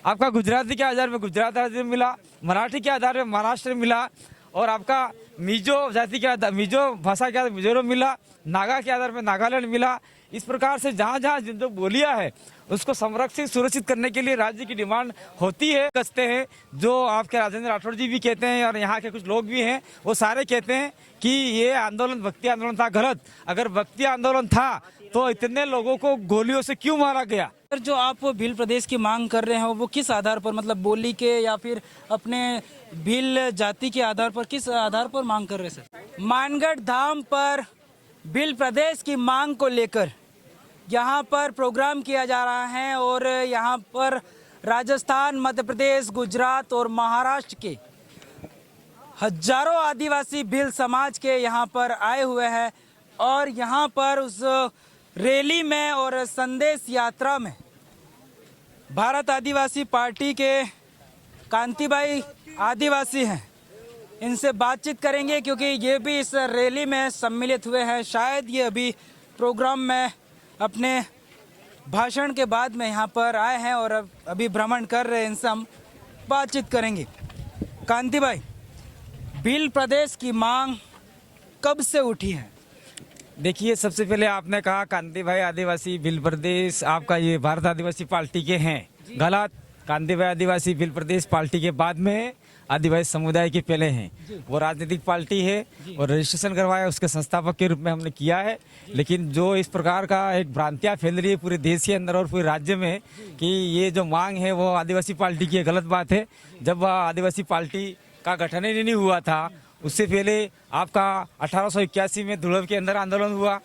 आपका गुजराती के आधार में गुजरात राज्य में मिला, मराठी के आधार में महाराष्ट्र में मिला, और आपका मिजो जाति के आधार मिजो भाषा के आधार मिजोरम मिला, नागा के आधार में नागालैंड मिला। इस प्रकार से जहाँ जहाँ जो बोलियाँ है उसको संरक्षित सुरक्षित करने के लिए राज्य की डिमांड होती है। कसते हैं जो आपके राजेंद्र राठौड़ जी भी कहते हैं और यहाँ के कुछ लोग भी हैं, वो सारे कहते हैं कि ये आंदोलन भक्ति आंदोलन था गलत। अगर भक्ति आंदोलन था तो इतने लोगों को गोलियों से क्यों मारा गया? सर, जो आप भील प्रदेश की मांग कर रहे हैं वो किस आधार पर, मतलब बोली के या फिर अपने भील जाति के आधार पर, किस आधार पर मांग कर रहे हैं सर? मानगढ़ धाम पर भील प्रदेश की मांग को लेकर यहाँ पर प्रोग्राम किया जा रहा है और यहाँ पर राजस्थान, मध्य प्रदेश, गुजरात और महाराष्ट्र के हजारों आदिवासी भील समाज के यहाँ पर आए हुए हैं और यहाँ पर उस रैली में और संदेश यात्रा में भारत आदिवासी पार्टी के कांतिभाई आदिवासी हैं, इनसे बातचीत करेंगे क्योंकि ये भी इस रैली में सम्मिलित हुए हैं। शायद ये अभी प्रोग्राम में अपने भाषण के बाद में यहाँ पर आए हैं और अभी भ्रमण कर रहे हैं, इनसे हम बातचीत करेंगे। कांतिभाई, भील प्रदेश की मांग कब से उठी है? देखिए, सबसे पहले आपने कहा कांति भाई आदिवासी भील प्रदेश आपका ये भारत आदिवासी पार्टी के हैं, गलत। कांति भाई आदिवासी भील प्रदेश पार्टी के बाद में आदिवासी समुदाय के पहले हैं। वो राजनीतिक पार्टी है और रजिस्ट्रेशन करवाया उसके संस्थापक के रूप में हमने किया है। लेकिन जो इस प्रकार का एक भ्रांतियाँ फैल रही है पूरे देश के अंदर और पूरे राज्य में कि ये जो मांग है वो आदिवासी पार्टी की, गलत बात है। जब आदिवासी पार्टी का गठन ही नहीं हुआ था, उससे पहले आपका 1881 में धुलव के अंदर आंदोलन हुआ,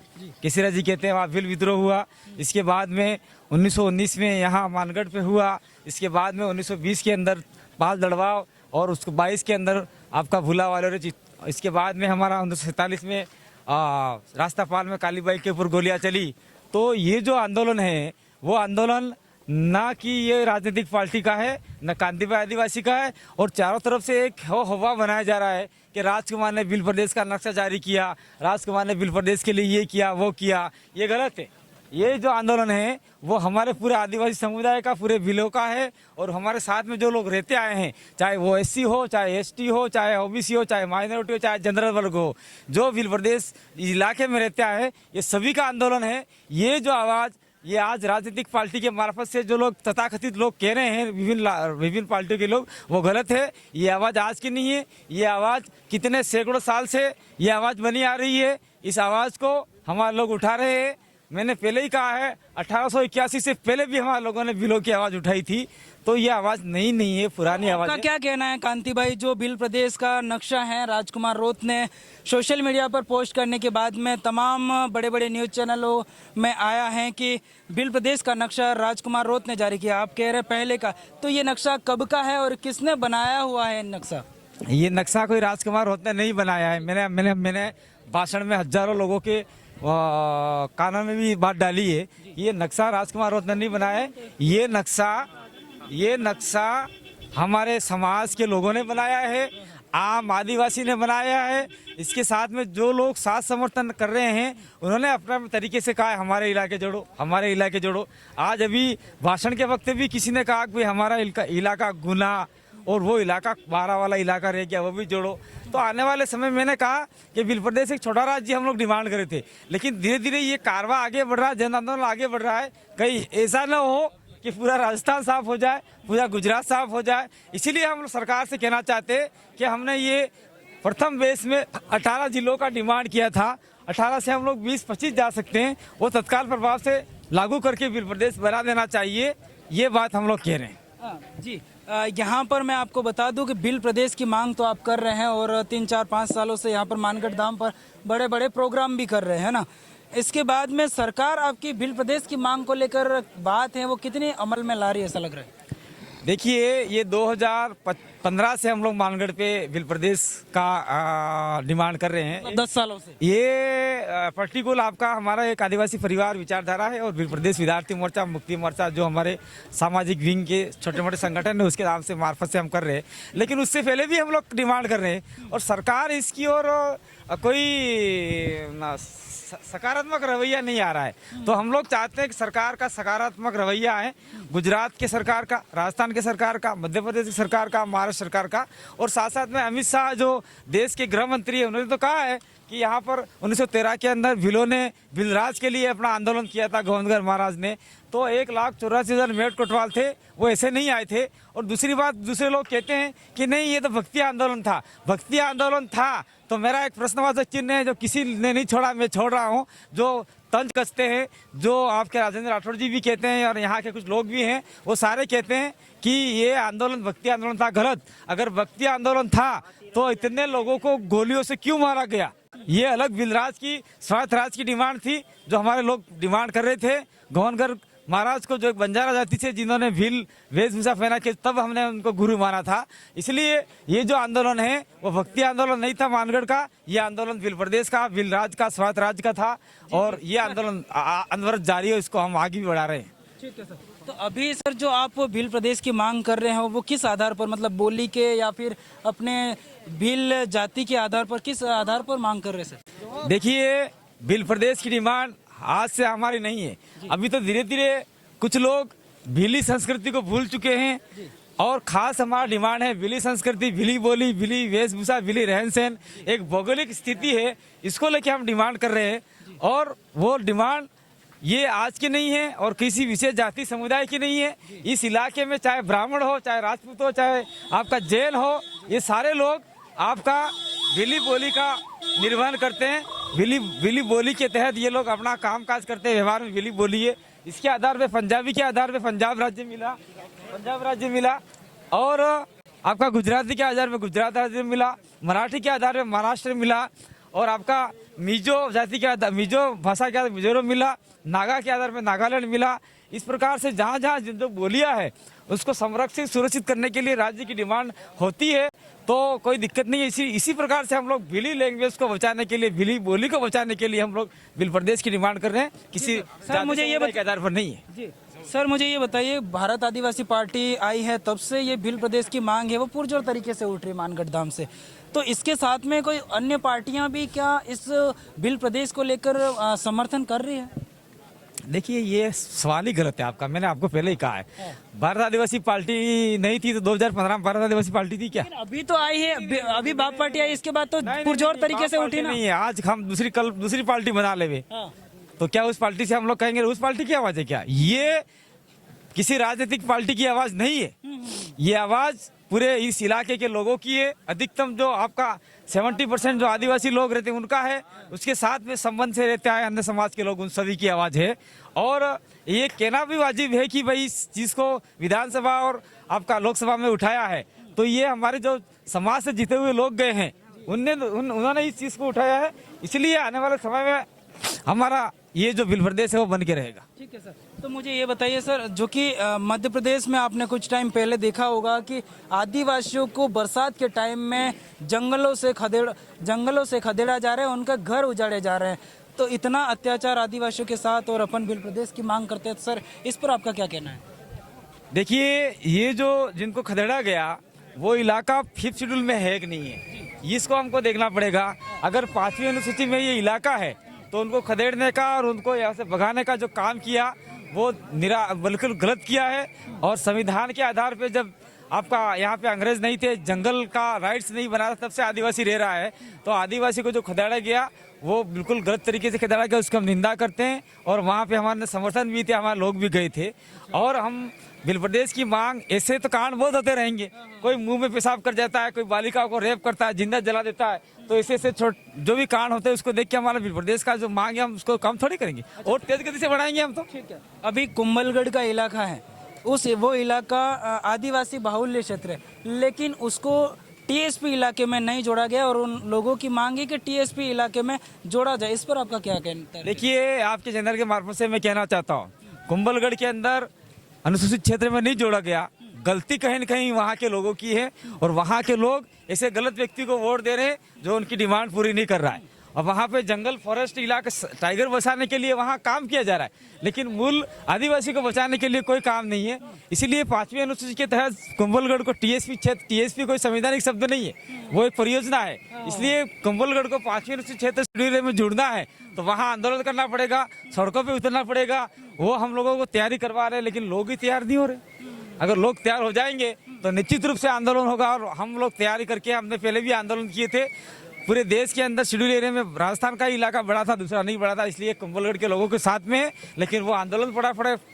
केसरिया जी कहते हैं, वहाँ भील विद्रोह हुआ। इसके बाद में 1919 में यहाँ मानगढ़ पे हुआ। इसके बाद में 1920 के अंदर पाल दड़वाव और उसको 22 के अंदर आपका भूला वाले। इसके बाद में हमारा 1947 में रास्तापाल में कालीबाई के ऊपर गोलियाँ चली। तो ये जो आंदोलन है वो आंदोलन ना कि ये राजनीतिक पार्टी का है, न कांतिभाई आदिवासी का है। और चारों तरफ से एक हवा बनाया जा रहा है कि राजकुमार ने भील प्रदेश का नक्शा जारी किया, राजकुमार ने भील प्रदेश के लिए ये किया वो किया। ये गलत है। ये जो आंदोलन है वो हमारे पूरे आदिवासी समुदाय का, पूरे भीलों का है। और हमारे साथ में जो लोग रहते आए हैं, चाहे वो SC हो, चाहे ST हो, चाहे OBC हो, चाहे माइनॉरिटी हो, चाहे जनरल वर्ग हो, जो भील प्रदेश इलाके में रहते आए हैं, ये सभी का आंदोलन है। ये जो आवाज़ ये आज राजनीतिक पार्टी के मार्फत से जो लोग तथाकथित लोग कह रहे हैं, विभिन्न पार्टियों के लोग, वो गलत है। ये आवाज़ आज की नहीं है, ये आवाज़ कितने सैकड़ों साल से ये आवाज़ बनी आ रही है। इस आवाज़ को हमारे लोग उठा रहे हैं। मैंने पहले ही कहा है, 1881 से पहले भी हमारे लोगों ने भीलों की आवाज़ उठाई थी। तो ये आवाज़ नहीं है, पुरानी आवाज़ है। क्या कहना है कांति भाई, जो भील प्रदेश का नक्शा है राजकुमार रोत ने सोशल मीडिया पर पोस्ट करने के बाद में तमाम बड़े बड़े न्यूज़ चैनलों में आया है कि भील प्रदेश का नक्शा राजकुमार रोत ने जारी किया, आप कह रहे पहले का। तो ये नक्शा कब का है और किसने बनाया हुआ है नक्शा? ये नक्शा कोई राजकुमार रोत ने नहीं बनाया है। मैंने भाषण में हजारों लोगों के कानों में भी बात डाली है। ये नक्शा राजकुमार रोत ने नहीं बनाया है। ये नक्शा हमारे समाज के लोगों ने बनाया है, आम आदिवासी ने बनाया है। इसके साथ में जो लोग साथ समर्थन कर रहे हैं उन्होंने अपने तरीके से कहा है हमारे इलाके जोड़ो, हमारे इलाके जोड़ो। आज अभी भाषण के वक्त भी किसी ने कहा कि हमारा इलाका गुना और वो इलाका 12 वाला इलाका रह गया, वो भी जोड़ो। तो आने वाले समय में मैंने कहा कि भील प्रदेश एक छोटा राज्य हम लोग डिमांड करे थे, लेकिन धीरे धीरे ये कारवा आगे बढ़ रहा है, जन आंदोलन आगे बढ़ रहा है। कहीं ऐसा न हो कि पूरा राजस्थान साफ हो जाए, पूरा गुजरात साफ हो जाए। इसीलिए हम लोग सरकार से कहना चाहते हैं कि हमने ये प्रथम बेस में 18 जिलों का डिमांड किया था। 18 से हम लोग 20-25 जा सकते हैं, वो तत्काल प्रभाव से लागू करके भील प्रदेश बना देना चाहिए। ये बात हम लोग कह रहे हैं। जी, यहाँ पर मैं आपको बता दूं कि भील प्रदेश की मांग तो आप कर रहे हैं और 3-4-5 सालों से यहाँ पर मानगढ़ धाम पर बड़े बड़े प्रोग्राम भी कर रहे हैं ना। इसके बाद में सरकार आपकी भील प्रदेश की मांग को लेकर बात है वो कितनी अमल में ला रही है, ऐसा लग रहा है? देखिए, ये 2015 से हम लोग मानगढ़ पे भील प्रदेश का डिमांड कर रहे हैं, 10 सालों से। ये पर्टिकुलर आपका हमारा एक आदिवासी परिवार विचारधारा है और भील प्रदेश विद्यार्थी मोर्चा, मुक्ति मोर्चा, जो हमारे सामाजिक विंग के छोटे मोटे संगठन है, उसके नाम से मार्फत से हम कर रहे हैं। लेकिन उससे पहले भी हम लोग डिमांड कर रहे हैं और सरकार इसकी ओर कोई सकारात्मक रवैया नहीं आ रहा है। तो हम लोग चाहते हैं कि सरकार का सकारात्मक रवैया है। गुजरात के सरकार का, राजस्थान राजस्थान के सरकार का, मध्य प्रदेश की सरकार का, महाराष्ट्र सरकार का। और साथ साथ में अमित शाह जो देश के गृह मंत्री है, उन्होंने तो कहा है कि यहाँ पर 1913 के अंदर भीलों ने भीलराज के लिए अपना आंदोलन किया था, गोविंदगढ़ महाराज ने। तो 1,84,000 मेट कोटवाल थे, वो ऐसे नहीं आए थे। और दूसरी बात, दूसरे लोग कहते हैं कि नहीं ये तो भक्ति आंदोलन था। भक्ति आंदोलन था तो मेरा एक प्रश्नवाचक चिन्ह है, जो किसी ने नहीं छोड़ा, मैं छोड़ रहा हूँ। जो तंज कसते हैं, जो आपके राजेंद्र राठौड़ जी भी कहते हैं और यहाँ के कुछ लोग भी हैं, वो सारे कहते हैं कि ये आंदोलन भक्ति आंदोलन था। गलत। अगर भक्ति आंदोलन था तो इतने लोगों को गोलियों से क्यों मारा गया? ये अलग भीलराज की, स्वायत्त राज की डिमांड थी, जो हमारे लोग डिमांड कर रहे थे। गोविंदगढ़ महाराज को जो एक बंजारा जाति से जिन्होंने भील वेशभूषा पहना के, तब हमने उनको गुरु माना था। इसलिए ये जो आंदोलन है वो भक्ति आंदोलन नहीं था मानगढ़ का, ये आंदोलन भील प्रदेश का, भीलराज का, स्वायत्त राज्य का था। और ये आंदोलन अनवरत जारी है, इसको हम आगे भी बढ़ा रहे हैं। ठीक है सर। तो अभी सर जो आप भील प्रदेश की मांग कर रहे हो वो किस आधार पर, मतलब बोली के या फिर अपने भील जाति के आधार पर, किस आधार पर मांग कर रहे हैं सर? देखिए, भील प्रदेश की डिमांड आज से हमारी नहीं है। अभी तो धीरे धीरे कुछ लोग भीली संस्कृति को भूल चुके हैं। और खास हमारा डिमांड है भीली संस्कृति, भीली बोली, भीली वेशभूषा, भीली रहन सहन, एक भौगोलिक स्थिति है, इसको लेके हम डिमांड कर रहे हैं। और वो डिमांड ये आज की नहीं है और किसी विशेष जाति समुदाय की नहीं है। इस इलाके में चाहे ब्राह्मण हो, चाहे राजपूत हो, चाहे आपका जैन हो, ये सारे लोग आपका भीली बोली का निर्वहन करते हैं। भीली बोली के तहत ये लोग अपना काम काज करते हैं, व्यवहार में भीली बोली है। इसके आधार पे पंजाबी के आधार पे पंजाब राज्य मिला, और आपका गुजराती के आधार पे गुजरात राज्य मिला, मराठी के आधार पे महाराष्ट्र मिला, और आपका मिजो जाति के आधार, मिजो भाषा के आधार पे मिजोरम मिला, नागा के आधार पे नागालैंड मिला। इस प्रकार से जहाँ जहाँ जो बोलियाँ है उसको संरक्षित सुरक्षित करने के लिए राज्य की डिमांड होती है, तो कोई दिक्कत नहीं है। इसी प्रकार से हम लोग भीली लैंग्वेज को बचाने के लिए, भीली बोली को बचाने के लिए हम लोग भील प्रदेश की डिमांड कर रहे हैं, किसी सर मुझे ये के आधार पर नहीं है। जी सर, मुझे ये बताइए, भारत आदिवासी पार्टी आई है तब से ये भील प्रदेश की मांग है वो पुरजोर तरीके से उठ रही मानगढ़ धाम से, तो इसके साथ में कोई अन्य पार्टियां भी क्या इस भील प्रदेश को लेकर समर्थन कर रही है? देखिए, ये सवाल ही गलत है आपका। मैंने आपको पहले ही कहा है, भारत आदिवासी पार्टी नहीं थी तो 2015 में भारत आदिवासी पार्टी थी क्या? अभी तो आई है, अभी बाप पार्टी आई, इसके बाद तो पुरजोर तरीके से उठी ना। नहीं है, आज हम दूसरी पार्टी बना लेवे, तो क्या उस पार्टी से हम लोग कहेंगे उस पार्टी की आवाज है क्या? ये किसी राजनीतिक पार्टी की आवाज नहीं है, ये आवाज पूरे इस इलाके के लोगों की है। अधिकतम जो आपका 70% जो आदिवासी लोग रहते हैं उनका है, उसके साथ में संबंध से रहते आए अन्य समाज के लोग, उन सभी की आवाज है। और ये कहना भी वाजिब है कि भाई इस चीज को विधानसभा और आपका लोकसभा में उठाया है, तो ये हमारे जो समाज से जीते हुए लोग गए हैं उन्होंने इस चीज को उठाया है। इसलिए आने वाले समय में हमारा ये जो भील प्रदेश है वो बन के रहेगा। ठीक है सर। तो मुझे ये बताइए सर, जो कि मध्य प्रदेश में आपने कुछ टाइम पहले देखा होगा कि आदिवासियों को बरसात के टाइम में जंगलों से खदेड़ा जा रहा है, उनका घर उजाड़े जा रहे हैं, तो इतना अत्याचार आदिवासियों के साथ और अपन भील प्रदेश की मांग करते हैं, तो सर इस पर आपका क्या कहना है? देखिए, ये जो जिनको खदेड़ा गया वो इलाका 5th शेड्यूल में है कि नहीं है, इसको हमको देखना पड़ेगा। अगर 5वीं अनुसूची में ये इलाका है तो उनको खदेड़ने का और उनको यहाँ से भगाने का जो काम किया वो बिल्कुल गलत किया है। और संविधान के आधार पे जब आपका यहाँ पे अंग्रेज नहीं थे, जंगल का राइट्स नहीं बना था, तब से आदिवासी रह रहा है, तो आदिवासी को जो खदेड़ा गया वो बिल्कुल गलत तरीके से खदेड़ा गया, उसकी हम निंदा करते हैं। और वहाँ पे हमारे समर्थन भी थे, हमारे लोग भी गए थे। और हम भील प्रदेश की मांग, ऐसे तो कांड बहुत होते रहेंगे, कोई मुंह में पेशाब कर जाता है, कोई बालिका को रेप करता है, जिंदा जला देता है, तो ऐसे जो भी कांड होते हैं उसको देख के हमारा भील प्रदेश का जो मांग है हम उसको कम थोड़ी करेंगे, और तेज गति से बढ़ाएंगे हम तो। ठीक है। अभी कुंभलगढ़ का इलाका है, वो इलाका आदिवासी बाहुल्य क्षेत्र है, लेकिन उसको टीएसपी इलाके में नहीं जोड़ा गया और उन लोगों की मांग है कि टीएसपी इलाके में जोड़ा जाए। इस पर आपका क्या कहना है? देखिए, आपके चैनल के मार्फत से मैं कहना चाहता हूँ, कुंभलगढ़ के अंदर अनुसूचित क्षेत्र में नहीं जोड़ा गया, गलती कहीं न कहीं वहाँ के लोगों की है, और वहाँ के लोग ऐसे गलत व्यक्ति को वोट दे रहे हैं जो उनकी डिमांड पूरी नहीं कर रहा है। और वहाँ पे जंगल फॉरेस्ट इलाका टाइगर बचाने के लिए वहाँ काम किया जा रहा है, लेकिन मूल आदिवासी को बचाने के लिए कोई काम नहीं है। इसीलिए 5वीं अनुसूची के तहत कुंभलगढ़ को टीएसपी क्षेत्र, टीएसपी कोई संवैधानिक शब्द नहीं है, वो एक परियोजना है। इसलिए कुंभलगढ़ को 5वीं अनुसूची क्षेत्र शेड्यूल में जुड़ना है तो वहाँ आंदोलन करना पड़ेगा, सड़कों पर उतरना पड़ेगा। वो हम लोगों को तैयारी करवा रहे हैं, लेकिन लोग ही तैयार नहीं हो रहे। अगर लोग तैयार हो जाएंगे तो निश्चित रूप से आंदोलन होगा। और हम लोग तैयारी करके हमने पहले भी आंदोलन किए थे पूरे देश के अंदर। शेड्यूल एरिया में राजस्थान का ही इलाका बड़ा था, दूसरा नहीं बड़ा था, इसलिए कुंभलगढ़ के लोगों के साथ में है। लेकिन वो आंदोलन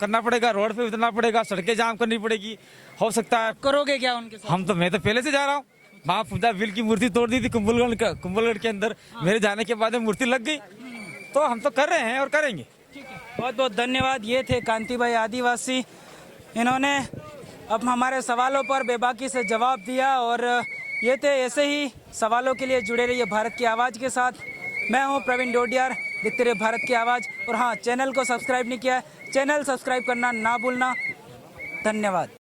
करना पड़ेगा, रोड पे उतरना पड़ेगा, सड़कें जाम करनी पड़ेगी। हो सकता है करोगे क्या उनके साथ? मैं तो पहले से जा रहा हूँ। वहाँ पूजा बिल की मूर्ति तोड़ दी थी कुंभलगढ़ के अंदर। मेरे जाने के बाद में मूर्ति लग गई, तो हम तो कर रहे हैं और करेंगे। बहुत बहुत धन्यवाद। ये थे कांति भाई आदिवासी, इन्होंने अब हमारे सवालों पर बेबाकी से जवाब दिया। और ये थे, ऐसे ही सवालों के लिए जुड़े रहिए भारत की आवाज़ के साथ। मैं हूं प्रवीण डोडियार, देखते रहिए भारत की आवाज़। और हाँ, चैनल को सब्सक्राइब नहीं किया है, चैनल सब्सक्राइब करना ना भूलना। धन्यवाद।